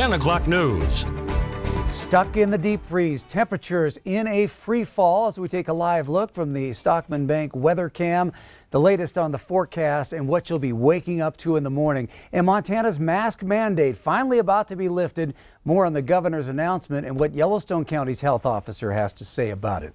10 o'clock news. Stuck in the deep freeze, temperatures in a free fall as we take a live look from the Stockman Bank weather cam. The latest on the forecast and what you'll be waking up to in the morning. And Montana's mask mandate finally about to be lifted. More on the governor's announcement and what Yellowstone County's health officer has to say about it.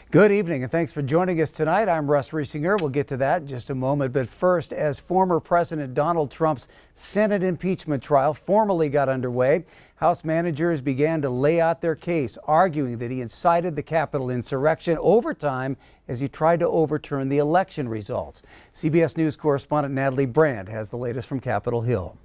Good evening and thanks for joining us tonight. I'm Russ Riesinger. We'll get to that in just a moment. But first, as former President Donald Trump's Senate impeachment trial formally got underway, House managers began to lay out their case, arguing that he incited the Capitol insurrection over time as he tried to overturn the election results. CBS News correspondent Natalie Brand has the latest from Capitol Hill.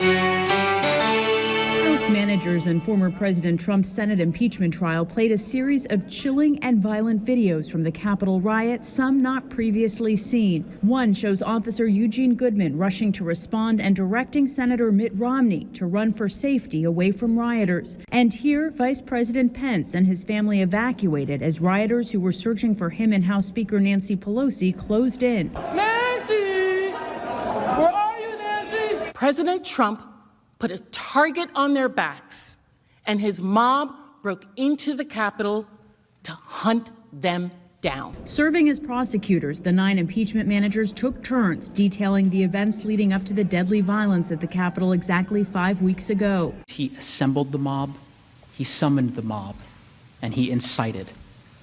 House managers and former President Trump's Senate impeachment trial played a series of chilling and violent videos from the Capitol riot, some not previously seen. One shows Officer Eugene Goodman rushing to respond and directing Senator Mitt Romney to run for safety away from rioters. And here, Vice President Pence and his family evacuated as rioters who were searching for him and House Speaker Nancy Pelosi closed in. Nancy! Where are you, Nancy? President Trump put a target on their backs, and his mob broke into the Capitol to hunt them down. Serving as prosecutors, the 9 impeachment managers took turns detailing the events leading up to the deadly violence at the Capitol exactly 5 weeks ago. He assembled the mob, he summoned the mob, and he incited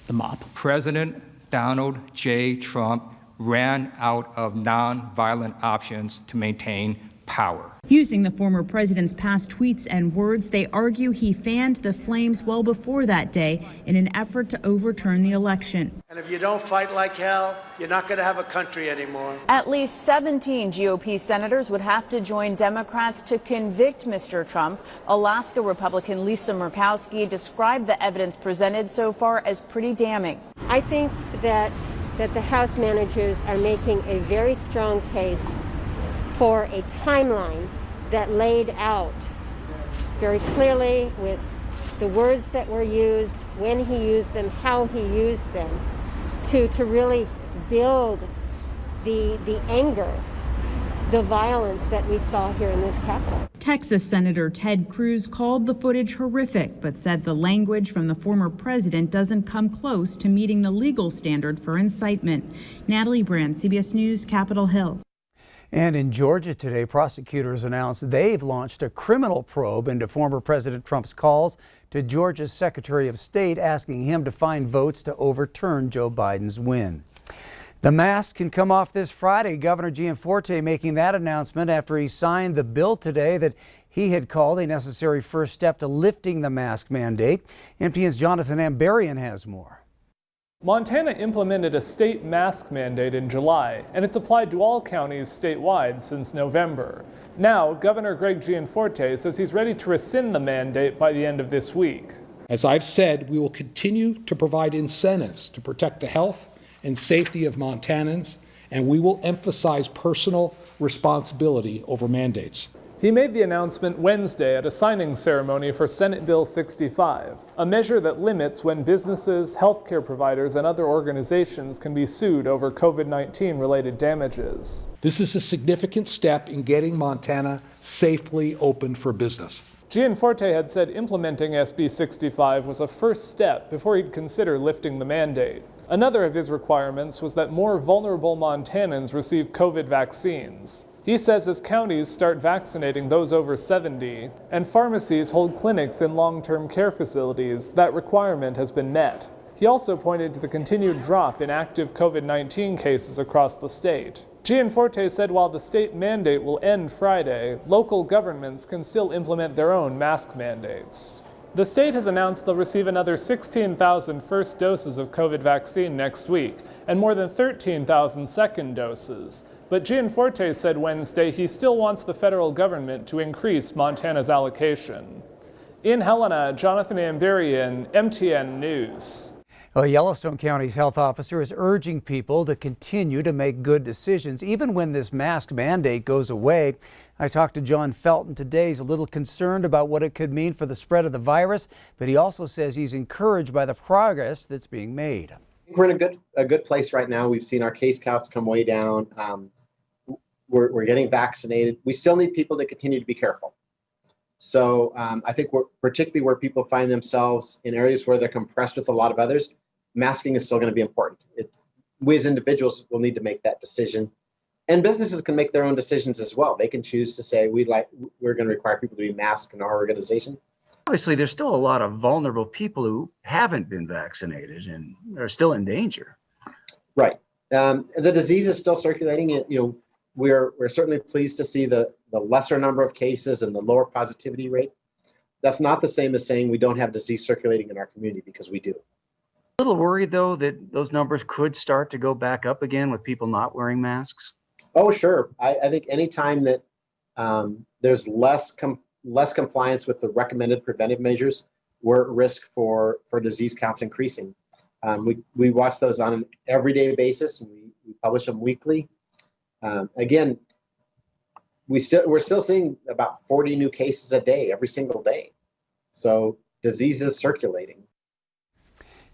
the mob. President Donald J. Trump ran out of non-violent options to maintain power. Using the former president's past tweets and words, they argue he fanned the flames well before that day in an effort to overturn the election. And if you don't fight like hell, you're not going to have a country anymore. At least 17 GOP senators would have to join Democrats to convict Mr. Trump. Alaska Republican Lisa Murkowski described the evidence presented so far as pretty damning. I think that the House managers are making a very strong case for a timeline that laid out very clearly with the words that were used, when he used them, how he used them, to really build the anger, the violence that we saw here in this Capitol. Texas Senator Ted Cruz called the footage horrific, but said the language from the former president doesn't come close to meeting the legal standard for incitement. Natalie Brand, CBS News, Capitol Hill. And in Georgia today, prosecutors announced they've launched a criminal probe into former President Trump's calls to Georgia's Secretary of State, asking him to find votes to overturn Joe Biden's win. The mask can come off this Friday. Governor Gianforte making that announcement after he signed the bill today that he had called a necessary first step to lifting the mask mandate. MTN's Jonathan Ambarian has more. Montana implemented a state mask mandate in July, and it's applied to all counties statewide since November. Now, Governor Greg Gianforte says he's ready to rescind the mandate by the end of this week. As I've said, we will continue to provide incentives to protect the health and safety of Montanans, and we will emphasize personal responsibility over mandates. He made the announcement Wednesday at a signing ceremony for Senate Bill 65, a measure that limits when businesses, healthcare providers, and other organizations can be sued over COVID-19 related damages. This is a significant step in getting Montana safely open for business. Gianforte had said implementing SB 65 was a first step before he'd consider lifting the mandate. Another of his requirements was that more vulnerable Montanans receive COVID vaccines. He says as counties start vaccinating those over 70 and pharmacies hold clinics in long-term care facilities, that requirement has been met. He also pointed to the continued drop in active COVID-19 cases across the state. Gianforte said while the state mandate will end Friday, local governments can still implement their own mask mandates. The state has announced they'll receive another 16,000 first doses of COVID vaccine next week and more than 13,000 second doses. But Gianforte said Wednesday he still wants the federal government to increase Montana's allocation. In Helena, Jonathan Ambarian, MTN News. Well, Yellowstone County's health officer is urging people to continue to make good decisions, even when this mask mandate goes away. I talked to John Felton today. He's a little concerned about what it could mean for the spread of the virus, but he also says he's encouraged by the progress that's being made. We're in a good place right now. We've seen our case counts come way down. We're getting vaccinated. We still need people to continue to be careful. So I think particularly where people find themselves in areas where they're compressed with a lot of others, masking is still going to be important. We as individuals will need to make that decision. And businesses can make their own decisions as well. They can choose to say, we're going to require people to be masked in our organization. Obviously, there's still a lot of vulnerable people who haven't been vaccinated and are still in danger. Right. The disease is still circulating. We're certainly pleased to see the lesser number of cases and the lower positivity rate. That's not the same as saying we don't have disease circulating in our community, because we do. A little worried, though, that those numbers could start to go back up again with people not wearing masks. Oh, sure. I think anytime that there's less compliance with the recommended preventive measures, we're at risk for disease counts increasing. We watch those on an everyday basis, and we publish them weekly. Again, we're still seeing about 40 new cases a day, every single day. So disease is circulating.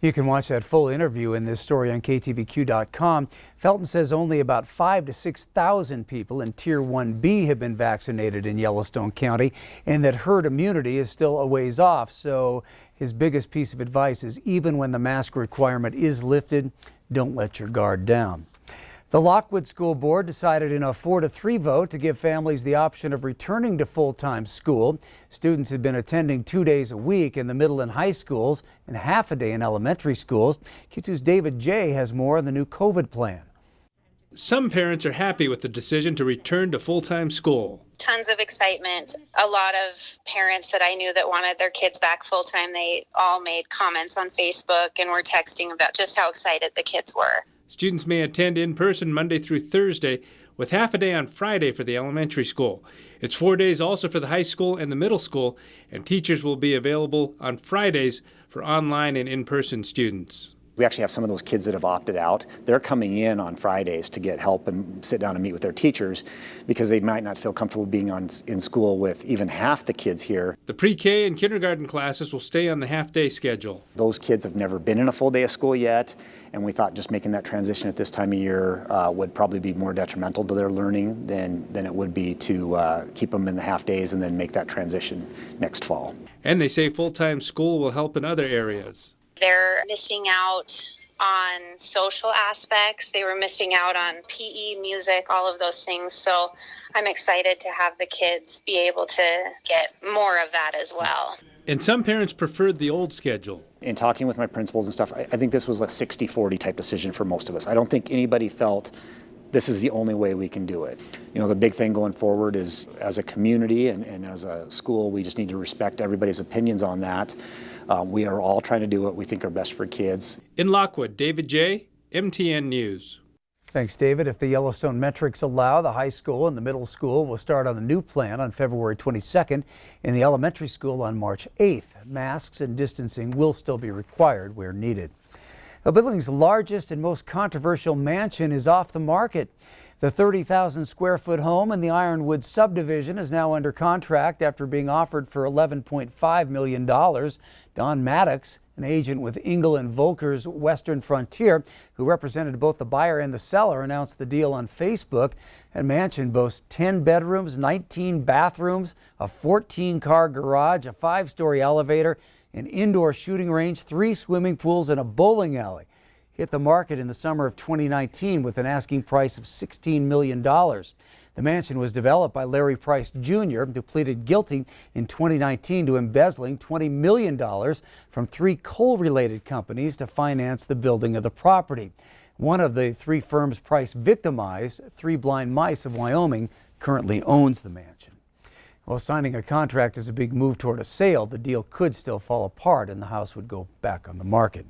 You can watch that full interview in this story on KTVQ.com. Felton says only about 5,000 to 6,000 people in Tier 1B have been vaccinated in Yellowstone County, and that herd immunity is still a ways off. So his biggest piece of advice is, even when the mask requirement is lifted, don't let your guard down. The Lockwood School Board decided in a 4-3 vote to give families the option of returning to full-time school. Students had been attending 2 days a week in the middle and high schools and half a day in elementary schools. Q2's David J. has more on the new COVID plan. Some parents are happy with the decision to return to full-time school. Tons of excitement. A lot of parents that I knew that wanted their kids back full-time, they all made comments on Facebook and were texting about just how excited the kids were. Students may attend in person Monday through Thursday, with half a day on Friday for the elementary school. It's 4 days also for the high school and the middle school, and teachers will be available on Fridays for online and in-person students. We actually have some of those kids that have opted out. They're coming in on Fridays to get help and sit down and meet with their teachers, because they might not feel comfortable being in school with even half the kids here. The pre-K and kindergarten classes will stay on the half-day schedule. Those kids have never been in a full day of school yet, and we thought just making that transition at this time of year would probably be more detrimental to their learning than it would be to keep them in the half days and then make that transition next fall. And they say full-time school will help in other areas. They're missing out on social aspects. They were missing out on PE, music, all of those things. So I'm excited to have the kids be able to get more of that as well. And some parents preferred the old schedule. In talking with my principals and stuff, I think this was a 60-40 type decision for most of us. I don't think anybody felt this is the only way we can do it. You know, the big thing going forward is, as a community and as a school, we just need to respect everybody's opinions on that. We are all trying to do what we think are best for kids. In Lockwood, David J., MTN News. Thanks, David. If the Yellowstone metrics allow, the high school and the middle school will start on the new plan on February 22nd, and the elementary school on March 8th. Masks and distancing will still be required where needed. Billings' largest and most controversial mansion is off the market. The 30,000 square foot home in the Ironwood subdivision is now under contract after being offered for $11.5 million. Don Maddox, an agent with Engel & Volker's Western Frontier, who represented both the buyer and the seller, announced the deal on Facebook. That mansion boasts 10 bedrooms, 19 bathrooms, a 14-car garage, a 5-story elevator, an indoor shooting range, 3 swimming pools, and a bowling alley. Hit the market in the summer of 2019 with an asking price of $16 million. The mansion was developed by Larry Price Jr., who pleaded guilty in 2019 to embezzling $20 million from 3 coal-related companies to finance the building of the property. One of the 3 firms Price victimized, 3 Blind Mice of Wyoming, currently owns the mansion. While signing a contract is a big move toward a sale, the deal could still fall apart and the house would go back on the market.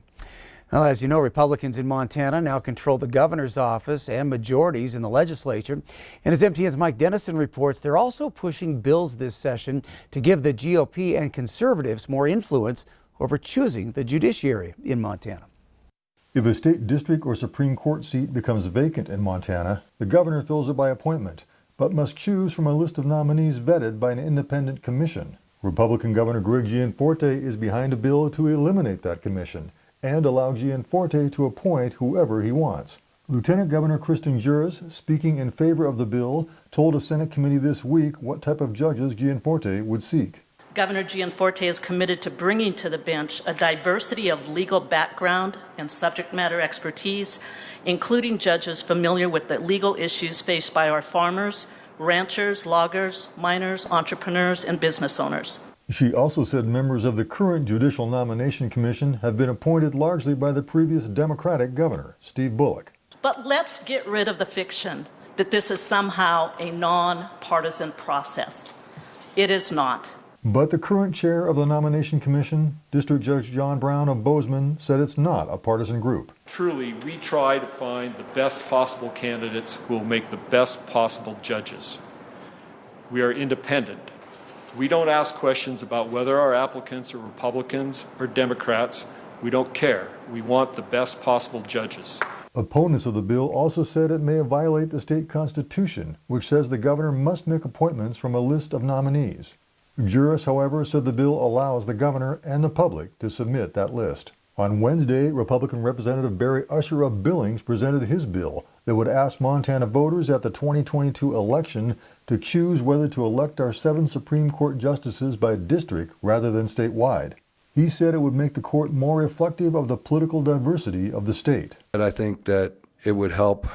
Well, as you know, Republicans in Montana now control the governor's office and majorities in the legislature. And as MTN's Mike Dennison reports, they're also pushing bills this session to give the GOP and conservatives more influence over choosing the judiciary in Montana. If a state district or Supreme Court seat becomes vacant in Montana, the governor fills it by appointment, but must choose from a list of nominees vetted by an independent commission. Republican Governor Greg Gianforte is behind a bill to eliminate that commission and allow Gianforte to appoint whoever he wants. Lieutenant Governor Kristen Juras, speaking in favor of the bill, told a Senate committee this week what type of judges Gianforte would seek. Governor Gianforte is committed to bringing to the bench a diversity of legal background and subject matter expertise, including judges familiar with the legal issues faced by our farmers, ranchers, loggers, miners, entrepreneurs, and business owners. She also said members of the current Judicial Nomination Commission have been appointed largely by the previous Democratic governor, Steve Bullock. But let's get rid of the fiction that this is somehow a non-partisan process. It is not. But the current chair of the Nomination Commission, District Judge John Brown of Bozeman, said it's not a partisan group. Truly, we try to find the best possible candidates who will make the best possible judges. We are independent. We don't ask questions about whether our applicants are Republicans or Democrats. We don't care. We want the best possible judges. Opponents of the bill also said it may violate the state constitution, which says the governor must make appointments from a list of nominees. Jurists, however, said the bill allows the governor and the public to submit that list. On Wednesday, Republican Representative Barry Usher of Billings presented his bill that would ask Montana voters at the 2022 election to choose whether to elect our 7 Supreme Court justices by district rather than statewide. He said it would make the court more reflective of the political diversity of the state. And I think that it would help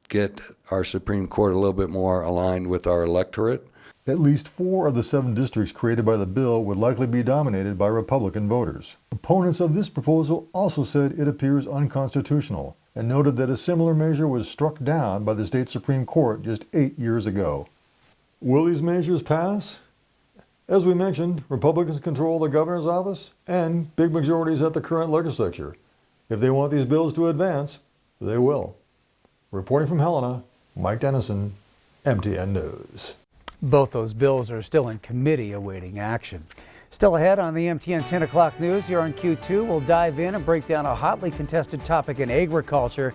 get our Supreme Court a little bit more aligned with our electorate. At least 4 of the 7 districts created by the bill would likely be dominated by Republican voters. Opponents of this proposal also said it appears unconstitutional and noted that a similar measure was struck down by the state Supreme Court just 8 years ago. Will these measures pass? As we mentioned, Republicans control the governor's office and big majorities at the current legislature. If they want these bills to advance, they will. Reporting from Helena, Mike Dennison, MTN News. Both those bills are still in committee awaiting action. Still ahead on the MTN 10 o'clock news here on Q2, we'll dive in and break down a hotly contested topic in agriculture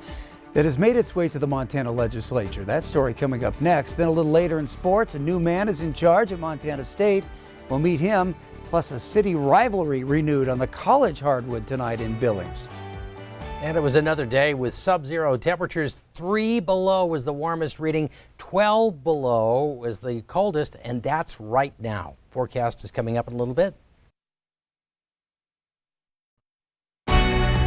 that has made its way to the Montana legislature. That story coming up next. Then a little later in sports, a new man is in charge at Montana State. We'll meet him, plus a city rivalry renewed on the college hardwood tonight in Billings. And it was another day with sub-zero temperatures. 3 below was the warmest reading, 12 below was the coldest, and that's right now. Forecast is coming up in a little bit.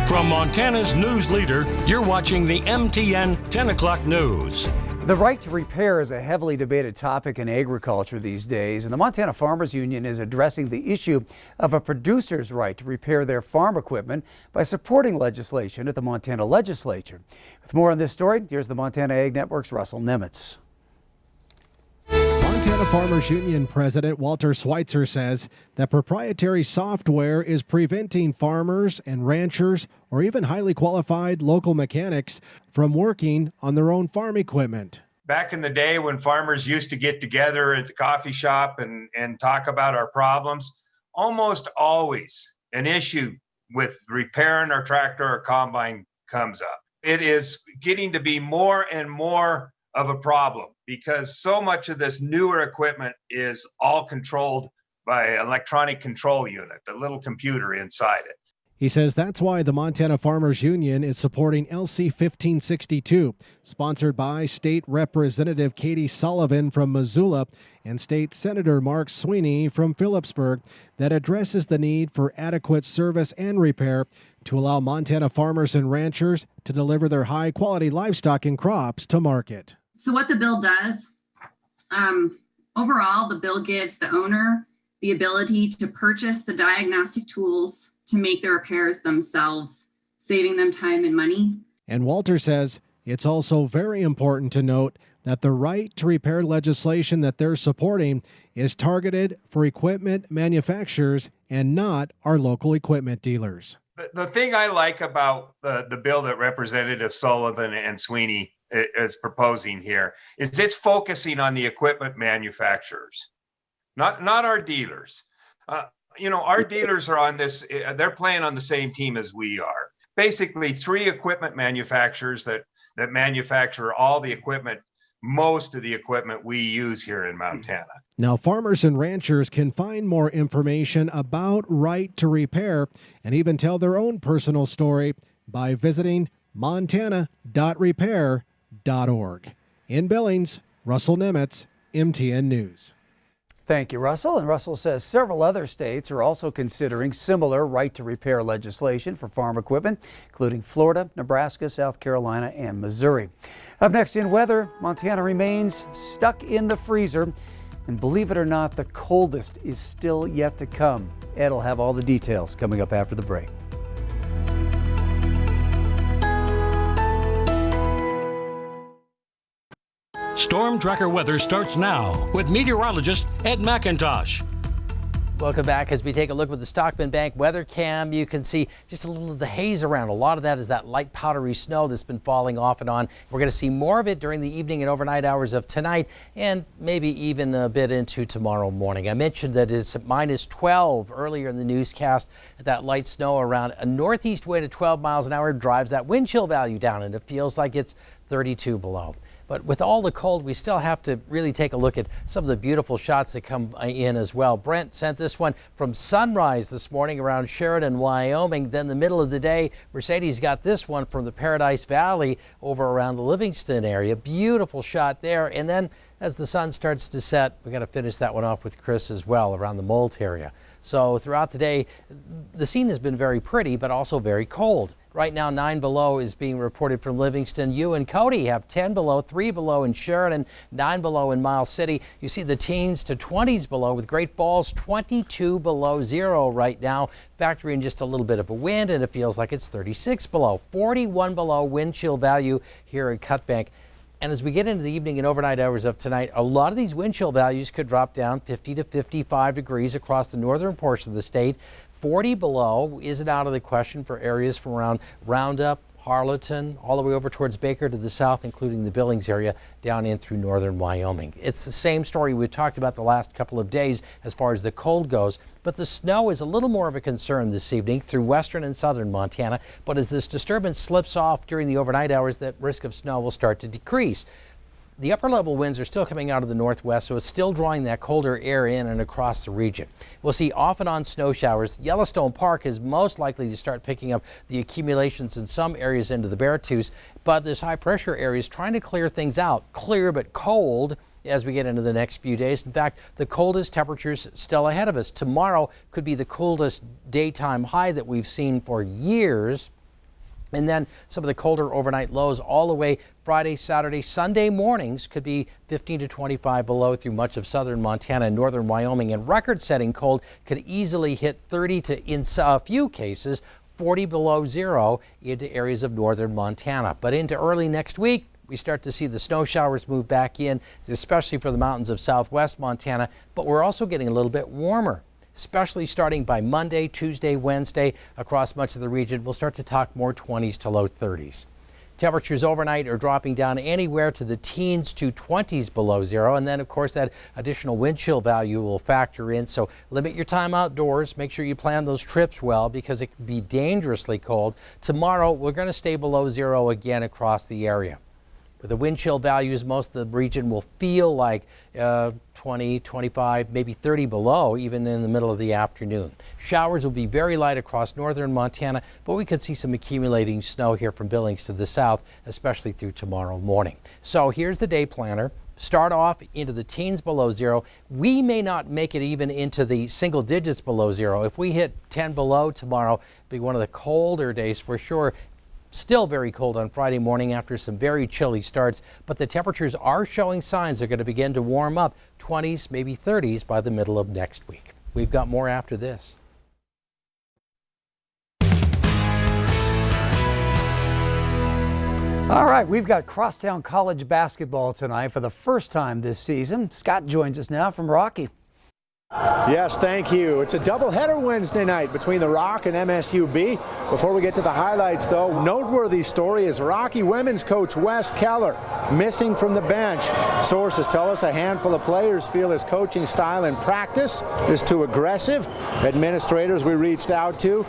From Montana's news leader, you're watching the MTN 10 o'clock news. The right to repair is a heavily debated topic in agriculture these days, and the Montana Farmers Union is addressing the issue of a producer's right to repair their farm equipment by supporting legislation at the Montana legislature. With more on this story, here's the Montana Ag Network's Russell Nimitz. Montana Farmers Union President Walter Schweitzer says that proprietary software is preventing farmers and ranchers or even highly qualified local mechanics from working on their own farm equipment. Back in the day when farmers used to get together at the coffee shop and talk about our problems, almost always an issue with repairing our tractor or combine comes up. It is getting to be more and more of a problem because so much of this newer equipment is all controlled by electronic control unit, the little computer inside it. He says that's why the Montana Farmers Union is supporting LC 1562, sponsored by State Representative Katie Sullivan from Missoula and State Senator Mark Sweeney from Phillipsburg, that addresses the need for adequate service and repair to allow Montana farmers and ranchers to deliver their high-quality livestock and crops to market. So what the bill does, overall, the bill gives the owner the ability to purchase the diagnostic tools to make the repairs themselves, saving them time and money. And Walter says it's also very important to note that the right to repair legislation that they're supporting is targeted for equipment manufacturers and not our local equipment dealers. The thing I like about the bill that Representative Sullivan and Sweeney is proposing here is it's focusing on the equipment manufacturers, not our dealers. Our dealers are on this, they're playing on the same team as we are. Basically 3 equipment manufacturers that manufacture all the equipment, most of the equipment we use here in Montana. Now, farmers and ranchers can find more information about right to repair and even tell their own personal story by visiting montana.repair.org. In Billings, Russell Nimitz, MTN News. Thank you, Russell. And Russell says several other states are also considering similar right to repair legislation for farm equipment, including Florida, Nebraska, South Carolina, and Missouri. Up next in weather, Montana remains stuck in the freezer. And believe it or not, the coldest is still yet to come. Ed will have all the details coming up after the break. Storm Tracker weather starts now with meteorologist Ed McIntosh. Welcome back. As we take a look with the Stockman Bank weather cam, you can see just a little of the haze around. A lot of that is that light powdery snow that's been falling off and on. We're going to see more of it during the evening and overnight hours of tonight and maybe even a bit into tomorrow morning. I mentioned that it's at -12 earlier in the newscast. That light snow around a northeast wind at 12 miles an hour drives that wind chill value down, and it feels like it's 32 below. But with all the cold, we still have to really take a look at some of the beautiful shots that come in as well. Brent sent this one from sunrise this morning around Sheridan, Wyoming. Then the middle of the day, Mercedes got this one from the Paradise Valley over around the Livingston area. Beautiful shot there. And then as the sun starts to set, we got to finish that one off with Chris as well around the Molt area. So throughout the day, the scene has been very pretty, but also very cold. Right now, 9 below is being reported from Livingston. You and Cody have 10 below, 3 below in Sheridan, 9 below in Miles City. You see the teens to 20s below with Great Falls 22 below zero right now. Factor in just a little bit of a wind, and it feels like it's 36 below. 41 below wind chill value here in Cutbank. And as we get into the evening and overnight hours of tonight, a lot of these wind chill values could drop down 50 to 55 degrees across the northern portion of the state. 40 below isn't out of the question for areas from around Roundup, Harleton, all the way over towards Baker to the south, including the Billings area down in through northern Wyoming. It's the same story we've talked about the last couple of days as far as the cold goes, but the snow is a little more of a concern this evening through western and southern Montana. But as this disturbance slips off during the overnight hours, that risk of snow will start to decrease. The upper level winds are still coming out of the northwest, so it's still drawing that colder air in and across the region. We'll see off and on snow showers. Yellowstone Park is most likely to start picking up the accumulations in some areas into the Beartooth, but this high pressure area is trying to clear things out. Clear but cold as we get into the next few days. In fact, the coldest temperatures still ahead of us. Tomorrow could be the coolest daytime high that we've seen for years. And then some of the colder overnight lows all the way Friday, Saturday, Sunday mornings could be 15 to 25 below through much of southern Montana and northern Wyoming. And record-setting cold could easily hit 30 to, in a few cases, 40 below zero into areas of northern Montana. But into early next week, we start to see the snow showers move back in, especially for the mountains of southwest Montana. But we're also getting a little bit warmer, especially starting by Monday, Tuesday, Wednesday across much of the region. We'll start to talk more 20s to low 30s. Temperatures overnight are dropping down anywhere to the teens to 20s below zero. And then, of course, that additional wind chill value will factor in. So limit your time outdoors. Make sure you plan those trips well because it can be dangerously cold. Tomorrow, we're going to stay below zero again across the area. With the wind chill values, most of the region will feel like 20, 25, maybe 30 below, even in the middle of the afternoon. Showers will be very light across northern Montana, but we could see some accumulating snow here from Billings to the south, especially through tomorrow morning. So here's the day planner. Start off into the teens below zero. We may not make it even into the single digits below zero. If we hit 10 below tomorrow, it'll be one of the colder days for sure. Still very cold on Friday morning after some very chilly starts, but the temperatures are showing signs they're going to begin to warm up 20s, maybe 30s by the middle of next week. We've got more after this. All right, we've got Crosstown College basketball tonight for the first time this season. Scott joins us now from Rocky. Yes, thank you. It's a doubleheader Wednesday night between the Rock and MSUB. Before we get to the highlights, though, noteworthy story is Rocky women's coach Wes Keller missing from the bench. Sources tell us a handful of players feel his coaching style in practice is too aggressive. Administrators we reached out to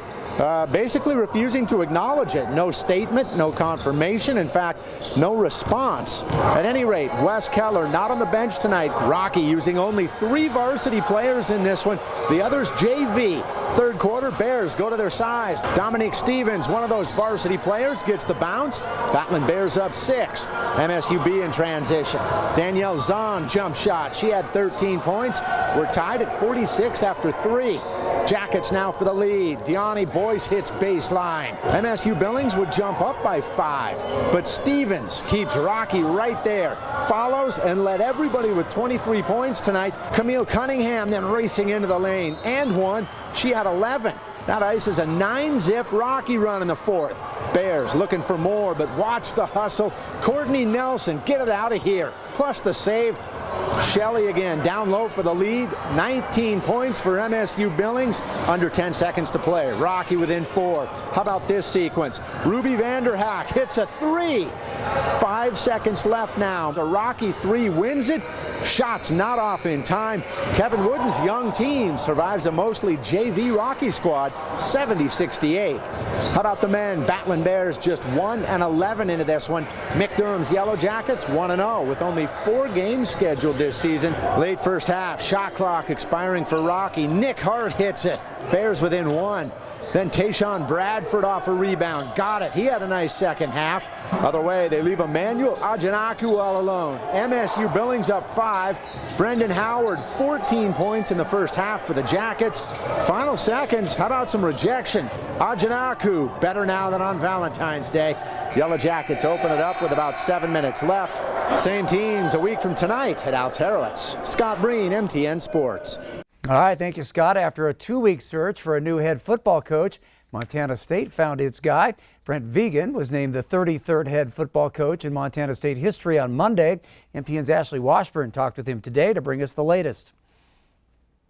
basically refusing to acknowledge it. No statement, no confirmation, in fact, no response. At any rate, Wes Keller not on the bench tonight. Rocky using only 3 varsity players in this one, the others JV. Third quarter, Bears go to their size. Dominique Stevens, one of those varsity players, gets the bounce. Battling Bears up 6. MSUB in transition. Danielle Zahn jump shot. She had 13 points. We're tied at 46 after 3. Jackets now for the lead. Deani Boyce hits baseline. MSU Billings would jump up by 5, but Stevens keeps Rocky right there. Follows and led everybody with 23 points tonight. Camille Cunningham then racing into the lane and one. She had 11. That ices a 9-zip Rocky run in the 4th. Bears looking for more, but watch the hustle. Courtney Nelson, get it out of here. Plus the save. Shelley again down low for the lead. 19 points for MSU Billings. Under 10 seconds to play. Rocky within 4. How about this sequence? Ruby Vanderhack hits a 3. 5 seconds left now. The Rocky 3 wins it. Shots not off in time. Kevin Wooden's young team survives a mostly JV Rocky squad, 70-68. How about the men? Battling Bears just 1-11 into this one. Mick Durham's Yellow Jackets 1-0 with only 4 games scheduled this season. Late first half, shot clock expiring for Rocky. Nick Hart hits it. Bears within 1. Then Tayshawn Bradford off a rebound. Got it. He had a nice second half. Other way, they leave Emmanuel Ajanaku all alone. MSU Billings up 5. Brendan Howard, 14 points in the first half for the Jackets. Final seconds, how about some rejection? Ajanaku, better now than on Valentine's Day. Yellow Jackets open it up with about 7 minutes left. Same teams a week from tonight at Alterowitz. Scott Breen, MTN Sports. All right, thank you, Scott. After a 2-week search for a new head football coach, Montana State found its guy. Brent Vegan was named the 33rd head football coach in Montana State history on Monday. MPN's Ashley Washburn talked with him today to bring us the latest.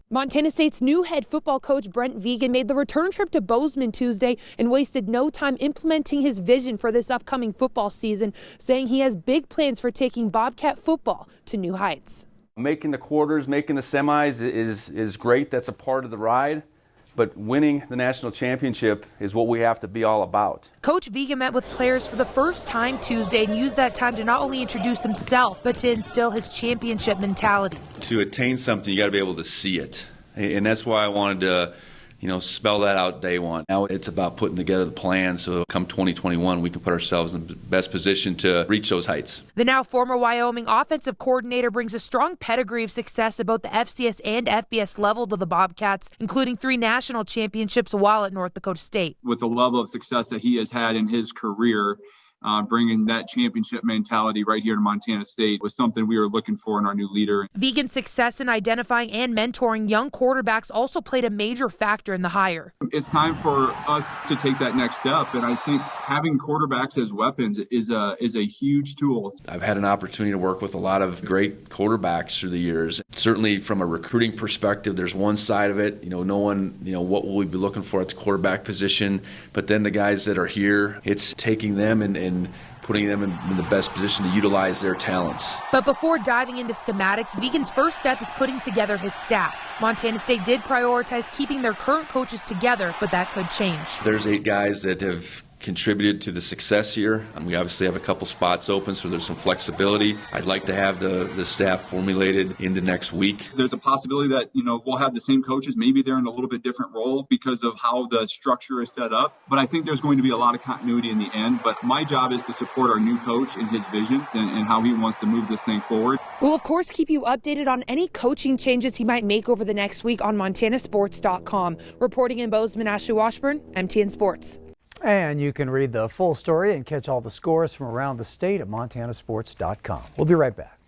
Montana State's new head football coach Brent Vegan made the return trip to Bozeman Tuesday and wasted no time implementing his vision for this upcoming football season, saying he has big plans for taking Bobcat football to new heights. Making the quarters, making the semis is great. That's a part of the ride. But winning the national championship is what we have to be all about. Coach Vegan met with players for the first time Tuesday and used that time to not only introduce himself, but to instill his championship mentality. To attain something, you got to be able to see it. And that's why I wanted to, spell that out day one. Now it's about putting together the plan so come 2021 we can put ourselves in the best position to reach those heights. The now former Wyoming offensive coordinator brings a strong pedigree of success at both the FCS and FBS level to the Bobcats, including 3 national championships while at North Dakota State. With the level of success that he has had in his career, bringing that championship mentality right here to Montana State was something we were looking for in our new leader. Vegan's success in identifying and mentoring young quarterbacks also played a major factor in the hire. It's time for us to take that next step, and I think having quarterbacks as weapons is a huge tool. I've had an opportunity to work with a lot of great quarterbacks through the years. Certainly from a recruiting perspective, there's one side of it. No one, what will we be looking for at the quarterback position? But then the guys that are here, it's taking them and putting them in the best position to utilize their talents. But before diving into schematics, Vegan's first step is putting together his staff. Montana State did prioritize keeping their current coaches together, but that could change. There's 8 guys that have contributed to the success here. And we obviously have a couple spots open, so there's some flexibility. I'd like to have the staff formulated in the next week. There's a possibility that, we'll have the same coaches. Maybe they're in a little bit different role because of how the structure is set up. But I think there's going to be a lot of continuity in the end. But my job is to support our new coach in his vision and how he wants to move this thing forward. We'll, of course, keep you updated on any coaching changes he might make over the next week on MontanaSports.com. Reporting in Bozeman, Ashley Washburn, MTN Sports. And you can read the full story and catch all the scores from around the state at MontanaSports.com. We'll be right back.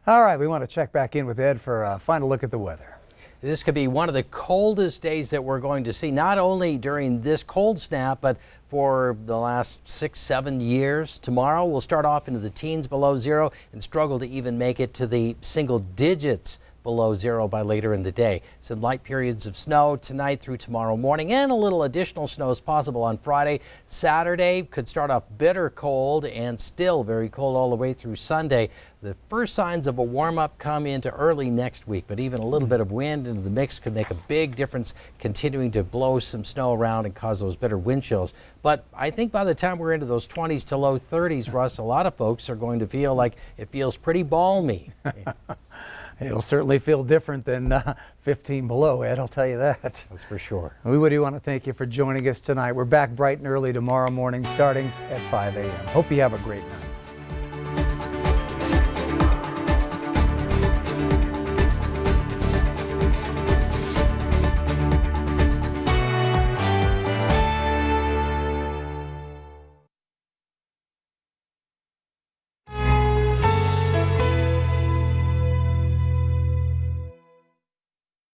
All right, we want to check back in with Ed for a final look at the weather. This could be one of the coldest days that we're going to see, not only during this cold snap, but for the last 6-7 years. Tomorrow we'll start off into the teens below zero and struggle to even make it to the single digits below zero by later in the day. Some light periods of snow tonight through tomorrow morning, and a little additional snow is possible on Friday. Saturday could start off bitter cold and still very cold all the way through Sunday. The first signs of a warm-up come into early next week, but even a little bit of wind into the mix could make a big difference, continuing to blow some snow around and cause those bitter wind chills. But I think by the time we're into those 20s to low 30s, Russ, a lot of folks are going to feel like it feels pretty balmy. It'll certainly feel different than 15 below, Ed, I'll tell you that. That's for sure. We do want to thank you for joining us tonight. We're back bright and early tomorrow morning starting at 5 a.m. Hope you have a great night.